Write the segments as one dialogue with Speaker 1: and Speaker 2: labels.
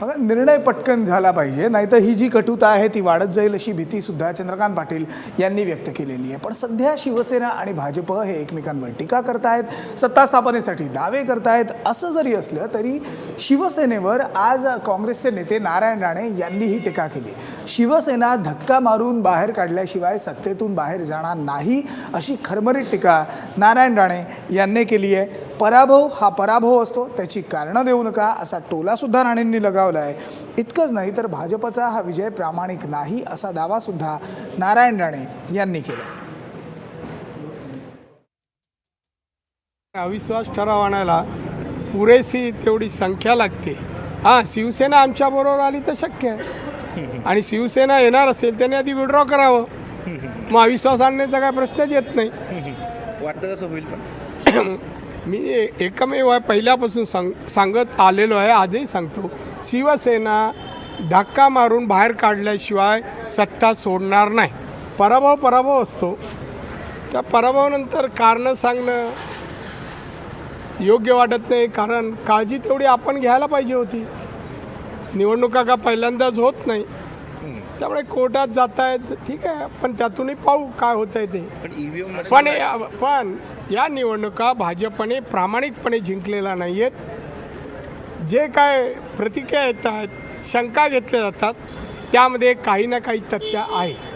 Speaker 1: बघा, निर्णय पटकन झाला पाहिजे, नाहीतर ही जी कटुता आहे ती वाढत जाईल अशी भीती सुद्धा चंद्रकांत पाटील यांनी व्यक्त केलेली आहे। पण सध्या शिवसेना आणि भाजप हे एकमेकांवर टीका करतायत, सत्ता स्थापनेसाठी दावे करतायत। असं जरी असलं तरी शिवसेनेवर आज काँग्रेसचे नेते नारायण राणे यांनी ही टीका केली। शिवसेना धक्का मारून बाहेर काढल्याशिवाय सत्तेतून बाहेर जाणार नाही अशी खरमरीत टीका नारायण राणे यांनी केली आहे। पराभव हा पराभव असतो, त्याची कारणं देऊ नका असा टोला सुद्धा राणेंनी लगावला आहे। इतकंच नाही तर भाजपचा हा विजय प्रामाणिक नाही असा दावा सुद्धा नारायण राणे यांनी केला।
Speaker 2: अविश्वास ठराव आणायला पुरेशी तेवढी संख्या लागते। शिवसेना आमच्या बरोबर आली तर शक्य आहे, आणि शिवसेना येणार असेल त्याने आधी विड्रॉ करावं, मग अविश्वास आणण्याचा काय प्रश्नच येत नाही।
Speaker 3: वाटतं तसं होईल पण
Speaker 2: मी एकमेव पहिल्यापासून सांगत आलेलो आहे, आजही सांगतो, शिवसेना धक्का मारून बाहेर काढल्याशिवाय सत्ता सोडणार नाही। पराभव असतो, त्या पराभवानंतर कारणं सांगणं योग्य वाटत नाही, कारण काळजी तेवढी आपण घ्यायला पाहिजे होती। निवडणुका का पहिल्यांदाच होत नाही, त्यामुळे कोर्टात जात आहेत, ठीक आहे, पण त्यातूनही पाहू काय होत आहे ते। पण या निवडणुका भाजपने प्रामाणिकपणे जिंकलेला नाही आहेत। जे काय प्रतिक्रिया येत आहेत, शंका घेतल्या जातात, त्यामध्ये काही ना काही तथ्य आहे।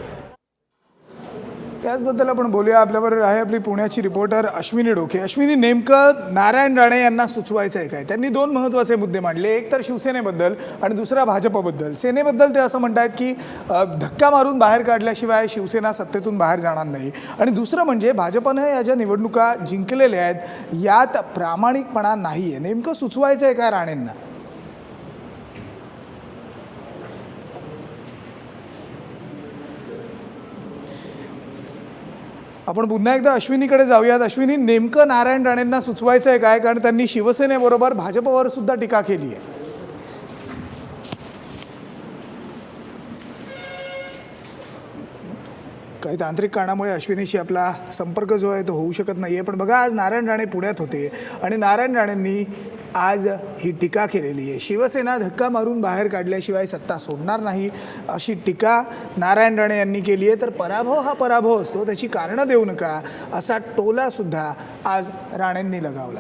Speaker 1: त्याचबद्दल आपण बोलूया। आपल्याबरोबर आहे आपली पुण्याची रिपोर्टर अश्विनी डोके। अश्विनी, नेमकं नारायण राणे यांना सुचवायचं आहे काय? त्यांनी दोन महत्त्वाचे मुद्दे मांडले, एक तर शिवसेनेबद्दल आणि दुसरा भाजपबद्दल। सेनेबद्दल ते असं म्हणतात की धक्का मारून बाहेर काढल्याशिवाय शिवसेना सत्तेतून बाहेर जाणार नाही, आणि दुसरं म्हणजे भाजपनं या ज्या निवडणुका जिंकलेल्या आहेत यात प्रामाणिकपणा नाही आहे। नेमकं सुचवायचं आहे काय राणेंना? आपण पुन्हा एकदा अश्विनीकडे जाऊयात। अश्विनी, नेमकं नारायण राणेंना सुचवायचं आहे काय? कारण त्यांनी शिवसेनेबरोबर भाजपवर सुद्धा टीका केली आहे। काही तांत्रिक कारणामुळे अश्विनीशी आपला संपर्क जो आहे तो होऊ शकत नाही आहे। पण बघा, आज नारायण राणे पुण्यात होते आणि नारायण राणेंनी आज ही टीका केलेली आहे। शिवसेना धक्का मारून बाहेर काढल्याशिवाय सत्ता सोडणार नाही अशी टीका नारायण राणे यांनी केली आहे। तर पराभव हा पराभव असतो, त्याची कारणं देऊ नका असा टोला सुद्धा आज राणेंनी लगावला।